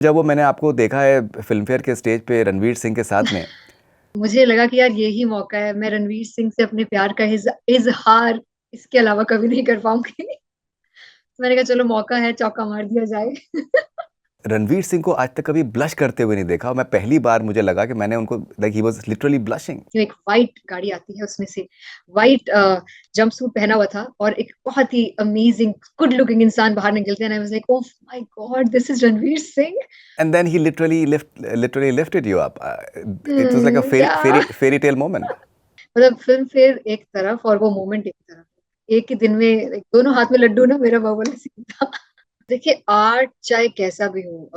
जब वो मैंने आपको देखा है फ़िल्म फेयर के स्टेज पे रणवीर सिंह के साथ में, मुझे लगा कि यार यही मौका है, मैं रणवीर सिंह से अपने प्यार का इज़हार इसके अलावा कभी नहीं कर पाऊँगी। तो मैंने कहा चलो मौका है, चौका मार दिया जाए। रणवीर सिंह को आज तक कभी ब्लश करते हुए नहीं देखा और मैं पहली बार मुझे लगा कि मैंने उनको like he was literally blushing. जो एक व्हाइट गाड़ी आती है उसमें से व्हाइट जंपसूट पहना हुआ था और एक बहुत ही अमेजिंग गुड लुकिंग इंसान बाहर निकलते हैं, I was like oh my god this is Ranveer Singh. And then he literally lifted you up. It was like a fairy या फेरी फेरी टेल मोमेंट। मतलब फिल्म फेयर एक तरफ और वो मोमेंट एक तरफ, एक ही दिन में like, दोनों हाथ में लड्डू ना, मेरा वो वाला सीन था। देखिए आर्ट चाहे कैसा भी हो,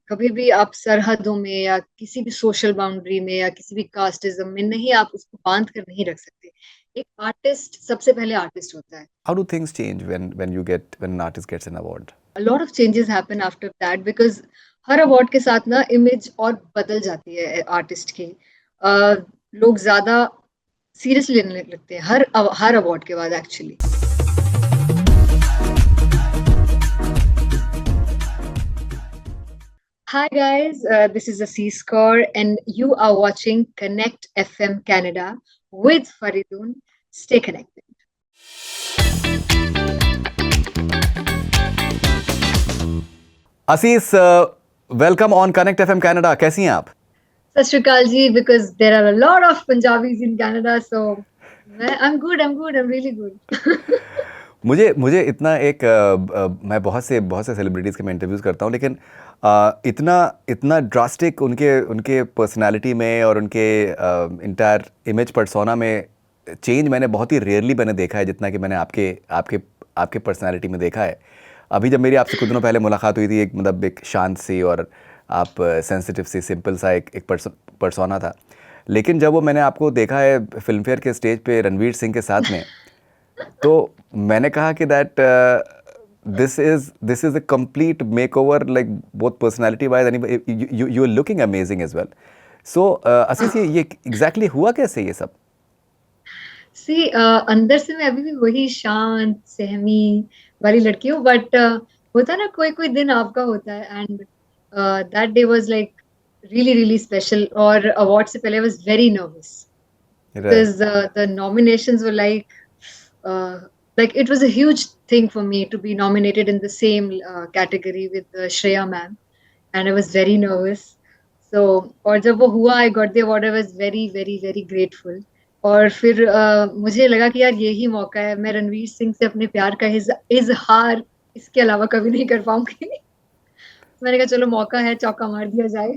कभी भी आप सरहदों में या किसी भी सोशल बाउंड्री में या किसी भी कास्टिज्म में नहीं, आप उसको बांध कर नहीं रख सकते। एक आर्टिस्ट सबसे पहले आर्टिस्ट होता है। How do things change when an artist gets an award? a lot of changes happen after that because हर अवार्ड के साथ ना इमेज और बदल जाती है आर्टिस्ट की। लोग ज्यादा सीरियसली लेने लगते हैं हर अवार्ड के बाद actually. Hi guys, this is a C Score and you are watching Connect FM Canada with Faridun. Stay connected. Ashish, welcome on connect FM Canada. कैसी हैं आप? सत श्री अकाल जी, because there are a lot of Punjabis in Canada, so I'm good, I'm really good. मुझे इतना मैं बहुत से सेलिब्रिटीज़ के मैं इंटरव्यूज़ करता हूँ, लेकिन इतना इतना ड्रास्टिक उनके उनके पर्सनालिटी में और उनके इंटायर इमेज पर्सोना में चेंज मैंने बहुत ही रेयरली मैंने देखा है, जितना कि मैंने आपके आपके आपके पर्सनालिटी में देखा है। अभी जब मेरी आपसे कुछ दिनों पहले मुलाकात हुई थी, एक मतलब एक शांत सी और आप सेंसिटिव सी सिंपल सा एक पर्सोना था। लेकिन जब वो मैंने आपको देखा है फिल्म फेयर के स्टेज पे रणवीर सिंह के साथ में, तो मैंने कहा कि that this is a complete makeover, like both personality wise and you are looking amazing as well. So Ashish, ये एग्जैक्टली हुआ कैसे ये सब? सी अंदर से मैं अभी भी वही शांत सहमी वाली लड़की हूँ, बट होता है ना कोई कोई दिन आपका होता है, and that day was like really really special. और अवार्ड से पहले I was very nervous right. because the nominations were like it was a huge thing for me to be nominated in the same category with Shreya ma'am, and I was very nervous. So और जब वो हुआ, I got the award, I was very very very grateful. और फिर मुझे लगा कि यार यही मौका है, मैं रणवीर सिंह से अपने प्यार का इजहार इसके अलावा कभी नहीं कर पाऊंगी। तो मैंने कहा चलो मौका है, चौका मार दिया जाए।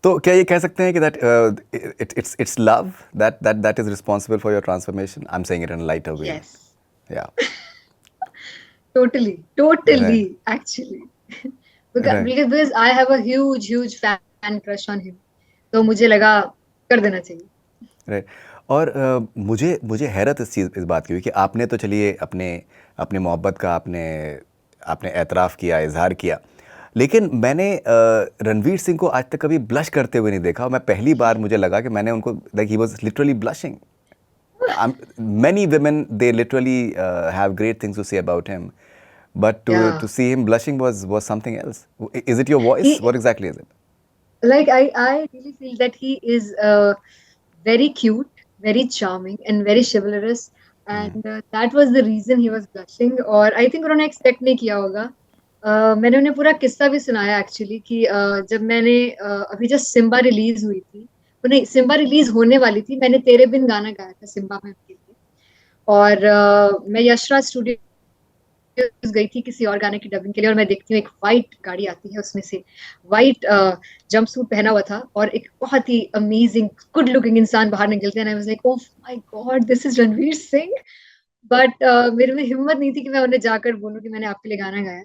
तो क्या ये कह सकते हैं कि that it's love that is responsible for your transformation? I am saying it in a lighter way. Yes, या। totally, right. totally, actually. Right. Because I have a huge fan crush on him. तो मुझे लगा कर देना चाहिए। Right. और मुझे मुझे हैरत इस बात की हुई कि आपने तो चलिए अपने अपने मोहब्बत का आपने आपने एतराफ़ किया, इजहार किया, लेकिन मैंने रणवीर सिंह को आज तक कभी ब्लश करते हुए नहीं देखा और मैं पहली बार मुझे लगा कि मैंने उनको like he was literally blushing. Many women, they literally have great things to say about him, but to Yeah, see him blushing was something else. Is it your voice? he What exactly is it? like I really feel that he is very cute, very charming, and very chivalrous, and that was the reason he was blushing. और I think उन्होंने expect नहीं किया होगा। मैंने उन्हें पूरा किस्सा भी सुनाया एक्चुअली कि जब मैंने अभी जस्ट सिम्बा रिलीज हुई थी, नहीं सिम्बा रिलीज होने वाली थी, मैंने तेरे बिन गाना गाया था सिम्बा में उनके लिए। और मैं यशराज स्टूडियो गई थी किसी और गाने की डबिंग के लिए, और मैं देखती हूँ एक व्हाइट गाड़ी आती है उसमें से व्हाइट जंपसूट पहना हुआ था और एक बहुत ही अमेजिंग गुड लुकिंग इंसान बाहर निकलते हैं, I was like oh my god this is Ranveer Singh. But मेरे में हिम्मत नहीं थी कि मैं उन्हें जाकर बोलूं कि मैंने आपके लिए गाना गाया।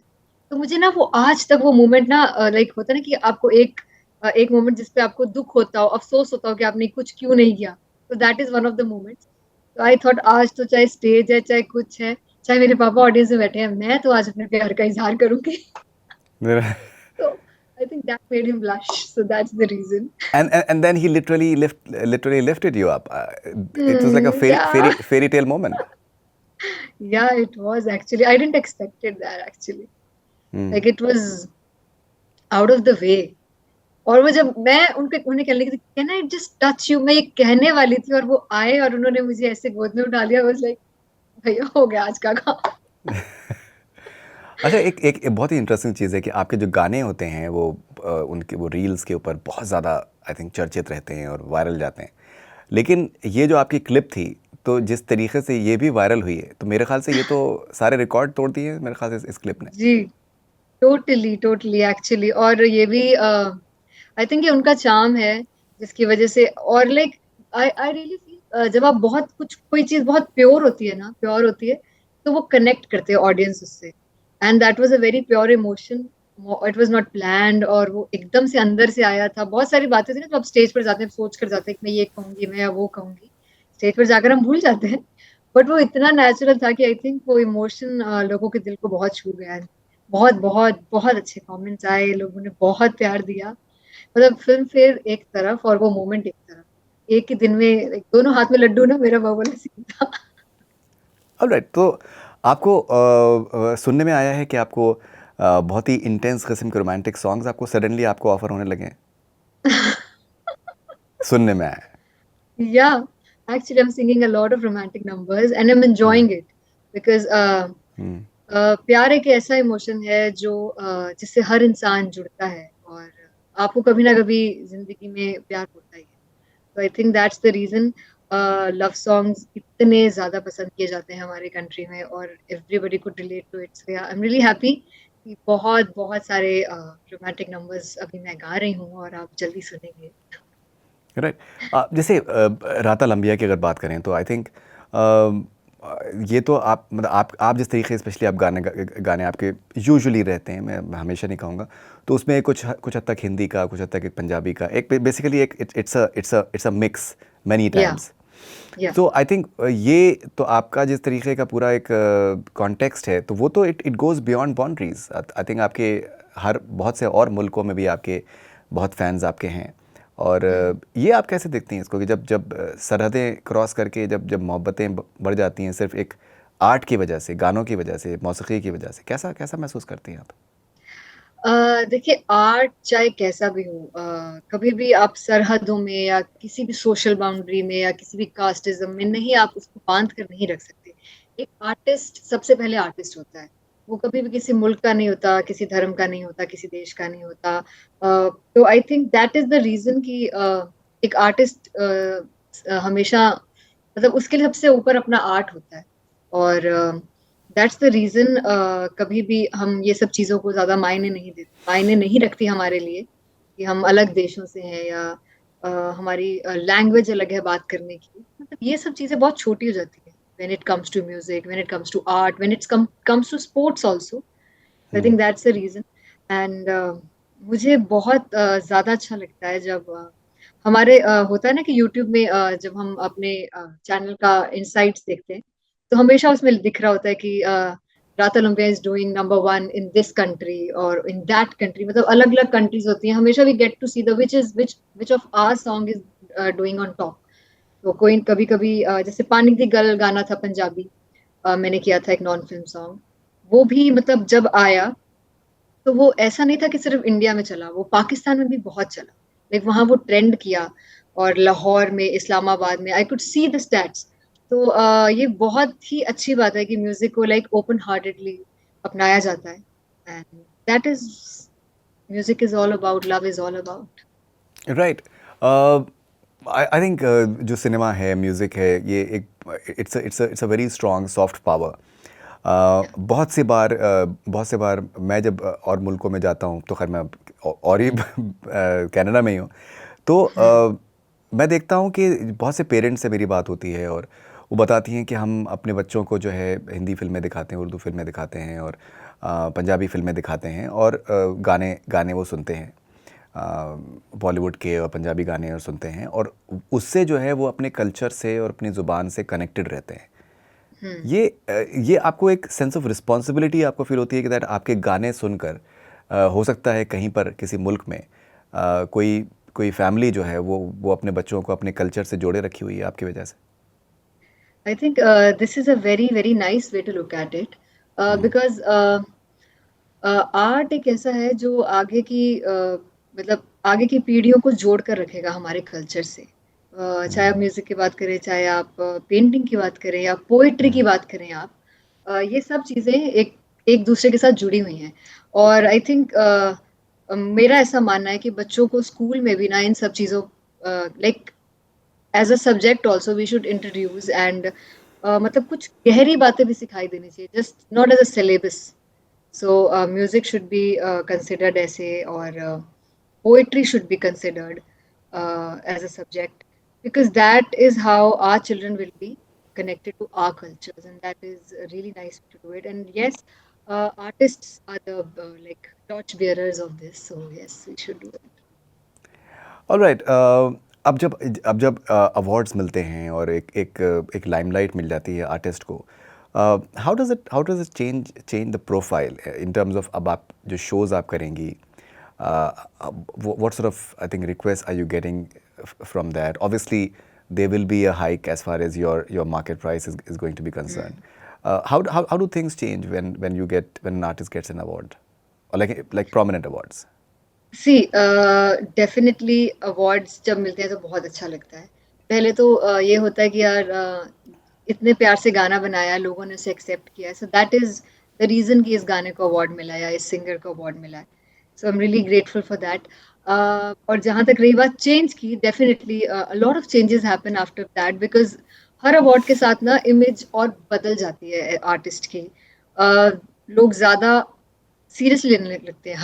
तो मुझे ना वो आज तक वो मोमेंट ना लाइक होता है ना कि आपको एक मोमेंट जिसपे आपको दुख होता हो, अफसोस होता हो कि आपने कुछ क्यों नहीं किया, तो that is one of the moments. तो आई थॉट आज तो चाहे स्टेज है चाहे कुछ है, चाहे मेरे पापा ऑडियंस में बैठे हैं, मैं तो आज अपने प्यार का इजहार करूंगी। तो I think that made him blush, so that's the reason. And then he literally lifted you up. It was like a या fairy tale moment. या it was actually, I didn't expected that actually, Hmm. like it was out of the way. और वो जब मैं उनके उन्हें कहने लगी can I just touch you, मैं ये कहने वाली थी और वो आए और उन्होंने मुझे ऐसे गोद में उठा लिया, वाज लाइक भैया हो गया आज का काम। अच्छा, एक बहुत ही इंटरेस्टिंग चीज़ है कि आपके जो गाने होते हैं वो उनके वो रील्स के ऊपर बहुत ज़्यादा आई थिंक चर्चित रहते हैं और वायरल जाते हैं। लेकिन ये जो आपकी क्लिप थी, तो जिस तरीके से ये भी वायरल हुई है, तो मेरे ख्याल से ये तो सारे रिकॉर्ड तोड़ दिए हैं मेरे ख्याल से इस क्लिप ने। जी, टोटली टोटली एक्चुअली। और ये भी आई थिंक ये उनका चार्म है जिसकी वजह से। और like I I really feel जब आप बहुत कुछ कोई चीज बहुत प्योर होती है ना, प्योर होती है, तो वो कनेक्ट करते हैं ऑडियंस उससे। And that was a very pure emotion, it was not planned, और वो एकदम से अंदर से आया था। बहुत सारी बातें थी ना, जब आप स्टेज पर जाते हैं सोच कर जाते हैं कि मैं ये कहूंगी, मैं वो कहूंगी, स्टेज पर जाकर हम भूल जाते हैं। बट वो इतना नेचुरल था कि आई थिंक वो इमोशन लोगों के दिल को बहुत छू गया। बहुत बहुत बहुत अच्छे कमेंट्स आए, लोगों ने बहुत प्यार दिया। मतलब फिल्म फिर एक तरफ और वो मोमेंट एक तरफ, एक ही दिन में दोनों हाथ में लड्डू ना, मेरा वो वाला सीन था। ऑलराइट, तो आपको सुनने में आया है कि आपको बहुत ही इंटेंस किस्म के रोमांटिक सॉन्ग्स आपको सडनली आपको ऑफर होने लगे हैं, सुनने में आया है। Yeah, actually I'm singing a lot of romantic numbers and I'm enjoying it because हम्म, प्यार एक ऐसा इमोशन है जो जिससे हर इंसान जुड़ता है, और आपको कभी ना कभी जिंदगी में प्यार होता ही है। तो I think that's the reason love songs इतने ज्यादा पसंद किए जाते हैं हमारे कंट्री में, और everybody could relate to it. So I am really happy कि बहुत बहुत सारे रोमांटिक नंबर्स अभी मैं गा रही हूँ और आप जल्दी सुनेंगे। राइट। जैसे राता लंबिया की अगर बात करें तो आई थिंक ये तो आप मतलब आप जिस तरीके स्पेशली आप गाने आपके यूजुअली रहते हैं, मैं हमेशा नहीं कहूँगा, तो उसमें कुछ कुछ हद तक हिंदी का, कुछ हद तक एक पंजाबी का, एक बेसिकली एक इट्स अ मिक्स मैनी या टाइम्स। या तो आई थिंक ये तो आपका जिस तरीके का पूरा एक कॉन्टेक्स्ट है, तो वो तो it it goes beyond boundaries. I think आपके हर बहुत से और मुल्कों में भी आपके बहुत फैंस आपके हैं। और ये आप कैसे देखती हैं इसको कि जब जब सरहदें क्रॉस करके जब जब मोहब्बतें बढ़ जाती हैं सिर्फ एक आर्ट की वजह से, गानों की वजह से, मौसीकी की वजह से, कैसा कैसा महसूस करती हैं आप? देखिए आर्ट चाहे कैसा भी हो, कभी भी आप सरहदों में या किसी भी सोशल बाउंड्री में या किसी भी कास्टिज्म में नहीं, आप उसको बांध कर नहीं रख सकते। एक आर्टिस्ट सबसे पहले आर्टिस्ट होता है। वो कभी भी किसी मुल्क का नहीं होता, किसी धर्म का नहीं होता, किसी देश का नहीं होता। तो I think that is the reason कि एक आर्टिस्ट हमेशा, मतलब उसके लिए सबसे ऊपर अपना आर्ट होता है। और दैट्स द रीजन कभी भी हम ये सब चीजों को ज्यादा मायने नहीं देते, मायने नहीं रखती हमारे लिए कि हम अलग देशों से हैं या हमारी लैंग्वेज अलग है बात करने की। मतलब ये सब चीजें बहुत छोटी हो जाती है when it comes to music, when it comes to art, when it comes to sports also. I think that's the reason. And मुझे बहुत ज्यादा अच्छा लगता है जब हमारे होता है ना कि YouTube में जब हम अपने चैनल का इनसाइट्स देखते हैं, तो हमेशा उसमें दिख रहा होता है कि राता लुम्बिया is doing number one in this country और इन दैट कंट्री। मतलब अलग अलग कंट्रीज होती हैं, हमेशा we get to see the which of our song is doing on top. तो कोई कभी कभी जैसे पानी दी गल गाना था पंजाबी, मैंने किया था एक नॉन फिल्म सॉन्ग। वो भी मतलब जब आया तो वो ऐसा नहीं था कि सिर्फ इंडिया में चला, वो पाकिस्तान में भी बहुत चला। लाइक वहां वो ट्रेंड किया, और लाहौर में, इस्लामाबाद में I could see the stats. तो ये बहुत ही अच्छी बात है कि म्यूजिक को लाइक ओपन हार्टेडली अपनाया जाता है। And that is, music is all about, love is all about. Right. I think जो सिनेमा है, म्यूज़िक है, ये एक it's a very strong soft power. बहुत से बार मैं जब और मुल्कों में जाता हूँ, तो खैर मैं और ही कनाडा में ही हूँ, तो मैं देखता हूँ कि बहुत से पेरेंट्स से मेरी बात होती है और वो बताती हैं कि हम अपने बच्चों को जो है हिंदी फिल्में दिखाते हैं, उर्दू फिल्में दिखाते हैं और पंजाबी फिल्में दिखाते हैं और गाने गाने वो सुनते हैं, बॉलीवुड के और पंजाबी गाने और सुनते हैं, और उससे जो है वो अपने कल्चर से और अपनी ज़ुबान से कनेक्टेड रहते हैं। ये आपको एक सेंस ऑफ रिस्पॉन्सिबिलिटी आपको फील होती है कि दैट आपके गाने सुनकर हो सकता है कहीं पर किसी मुल्क में कोई कोई फैमिली जो है वो अपने बच्चों को अपने कल्चर से जोड़े रखी हुई है आपकी वजह से? I think this is a very, very nice way to look at it because art एक ऐसा है जो आगे की मतलब आगे की पीढ़ियों को जोड़ कर रखेगा हमारे कल्चर से। चाहे आप म्यूजिक की बात करें, चाहे आप पेंटिंग की बात करें या पोएट्री की बात करें आप, ये सब चीजें एक एक दूसरे के साथ जुड़ी हुई हैं। और आई थिंक मेरा ऐसा मानना है कि बच्चों को स्कूल में भी ना इन सब चीजों like as a subject also we should introduce and मतलब कुछ गहरी बातें भी सिखाई देनी चाहिए, just not as a syllabus. So music should be considered ऐसे, और poetry should be considered as a subject, because that is how our children will be connected to our cultures, and that is a really nice way to do it. And yes, artists are the like torch bearers of this, so yes, we should do it. Alright, अब जब awards मिलते हैं और एक limelight मिल जाती है artist को, how does it change the profile in terms of, अब आप जो शोज़ आप करेंगी, what sort of I think request are you getting from that? Obviously there will be a hike as far as your market price is going to be concerned. How do things change when an artist gets an award, or like prominent awards? See definitely awards जब मिलते हैं तो बहुत अच्छा लगता है। पहले तो ये होता है कि यार इतने प्यार से गाना बनाया, लोगों ने उसे एक्सेप्ट किया है, so that is the reason कि इस गाने को अवार्ड मिला या इस सिंगर को अवार्ड मिला है। So I am really grateful for that. और जहाँ तक रही बात चेंज की, definitely lot of changes happen after that, because हर अवार्ड के साथ ना इमेज और बदल जाती है आर्टिस्ट की। लोग ज्यादा सीरियसली लेने लगते हैं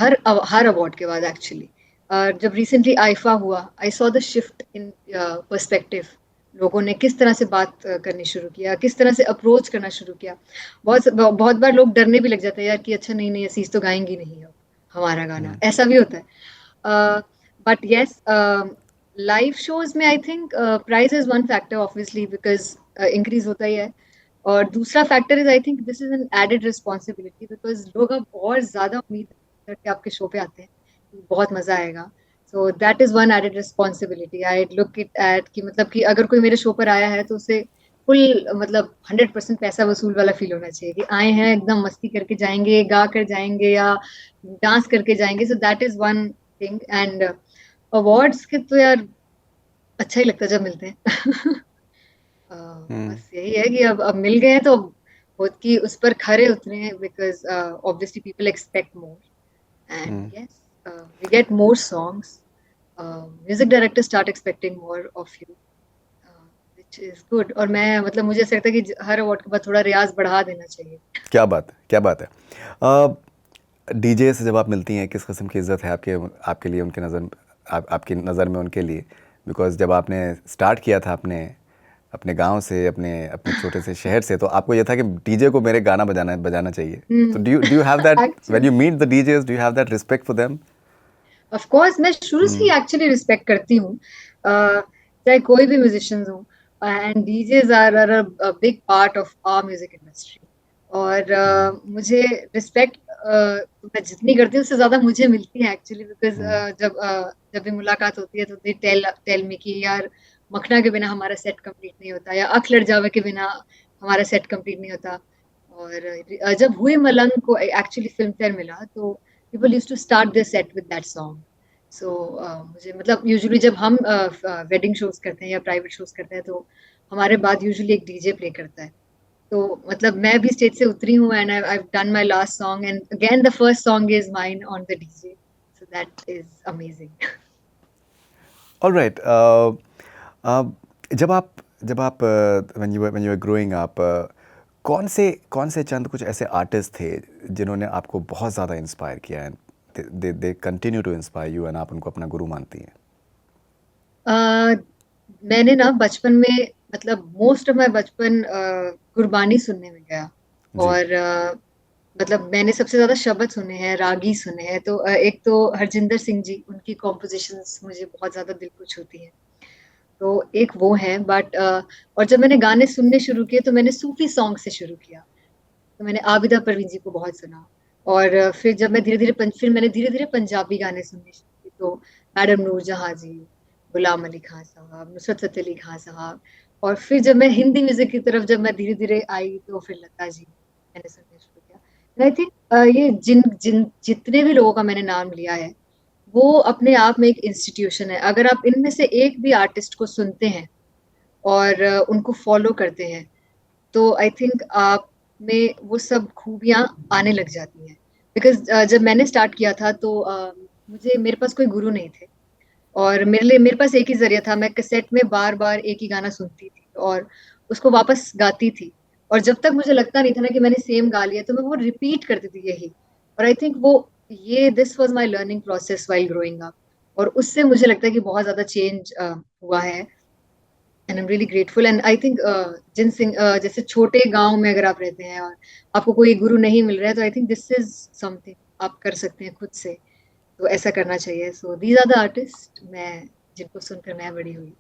हर अवार्ड के बाद एक्चुअली। जब रिसेंटली आईफा हुआ, I saw the shift in perspective. लोगों ने किस तरह से बात करनी शुरू किया, किस तरह से अप्रोच करना शुरू किया। बहुत बहुत बार लोग डरने भी लग जाते हैं यार कि अच्छा नहीं नहीं असीस तो गाएंगी नहीं अब हमारा गाना, ऐसा भी होता है। बट येस, लाइव शोज में I think price is one factor obviously, because increase होता ही है। और दूसरा factor is I think this is an added responsibility, because लोग अब और ज्यादा उम्मीद करके आपके शो पे आते हैं कि बहुत मजा आएगा। So that is one added responsibility I look it at, कि मतलब कि अगर कोई मेरे शो पर आया है तो उसे फुल मतलब 100% पैसा वसूल वाला फील होना चाहिए कि आए हैं एकदम मस्ती करके जाएंगे, गा कर जाएंगे या डांस करके जाएंगे। सो that is one thing. And awards के तो यार अच्छा ही लगता है जब मिलते हैं। बस यही है कि अब मिल गए हैं तो खुद की उस पर खरे उतरे हैं, because obviously people expect more and yes we get more songs. Music director start expecting more of you, which is good. और मैं मतलब मुझे ऐसा लगता है कि हर अवार्ड के बाद थोड़ा रियाज बढ़ा देना चाहिए। क्या बात है, क्या बात है। डीजे से जब आप मिलती हैं, किस किस्म की इज्जत है आपके लिए, उनके नज़र, आपकी नज़र में उनके लिए? बिकॉज जब आपने स्टार्ट किया था अपने गांव से, अपने अपने छोटे से शहर से, तो आपको ये था कि डीजे को मेरे गाना बजाना चाहिए। तो do you have that when you meet the DJs, do you have that respect for them? Of course मैं शुरू से ही एक्चुअली रिस्पेक्ट करती हूँ, चाहे कोई भी म्यूजिशियंस हो, and DJs are a big part of our music industry. और मुझे रिस्पेक्ट मैं जितनी करती हूँ उससे ज्यादा मुझे मिलती है एक्चुअली, बिकॉज जब भी मुलाकात होती है तो दे टेल मी कि यार मखना के बिना हमारा सेट कंप्लीट नहीं होता, या अख लड़ जावे के बिना हमारा सेट कंप्लीट नहीं होता। और जब हुई मलंग को एक्चुअली फिल्म फेयर मिला तो people used to start their set with that song. So मुझे मतलब यूजुअली जब हम वेडिंग शोज करते हैं या प्राइवेट शोज करते हैं तो हमारे बाद यूजुअली एक डीजे प्ले करता है। तो मतलब मैं भी स्टेज से उतरी हूँ and I have done my last song and again the first song is mine on the DJ, so that is amazing. Alright, जब आप when you were growing up, कौन से चंद कुछ ऐसे आर्टिस्ट थे जिन्होंने आपको बहुत ज़्यादा इंस्पायर किया है? They continue to inspire you, and आप उनको अपना गुरु मानती हैं? मैंने ना बचपन में मतलब मोस्ट ऑफ माय बचपन गुरबानी सुनने में गया। जी। और मतलब मैंने सबसे ज्यादा शब्द सुने हैं, रागी सुने हैं। तो एक तो हरजिंदर सिंह जी, उनकी कॉम्पोजिशंस मुझे बहुत ज्यादा दिल को छूती हैं, तो एक वो है। बट और जब मैंने गाने सुनने शुरू किए तो मैंने सूफी सॉन्ग से शुरू किया। तो मैंने आबिदा परवीन जी को बहुत सुना। और फिर जब मैं फिर मैंने धीरे धीरे पंजाबी गाने सुनने शुरू किए, तो मैडम नूरजहां जी, गुलाम अली खान साहब, नुसरत फतेह अली खान साहब। और फिर जब मैं हिंदी म्यूजिक की तरफ जब मैं धीरे धीरे आई तो फिर लता जी मैंने सुनने शुरू किया। आई थिंक ये जिन जिन जितने भी लोगों का मैंने नाम लिया है, वो अपने आप में एक इंस्टीट्यूशन है। अगर आप इनमें से एक भी आर्टिस्ट को सुनते हैं और उनको फॉलो करते हैं, तो आई थिंक आप में वो सब खूबियां आने लग जाती हैं। बिकॉज जब मैंने स्टार्ट किया था तो मुझे मेरे पास कोई गुरु नहीं थे, और मेरे पास एक ही जरिया था। मैं कैसेट में बार बार एक ही गाना सुनती थी और उसको वापस गाती थी। और जब तक मुझे लगता नहीं था ना कि मैंने सेम गा लिया, तो मैं वो रिपीट करती थी यही। और आई थिंक वो ये this was my learning process while growing up. और उससे मुझे लगता है कि बहुत ज्यादा चेंज हुआ है। And I am really grateful. And I think जैसे छोटे गांव में अगर आप रहते हैं और आपको कोई गुरु नहीं मिल रहा है, तो I think this is something आप कर सकते हैं खुद से। तो ऐसा करना चाहिए। So these are the artist मैं जिनको सुनकर मैं बड़ी हुई।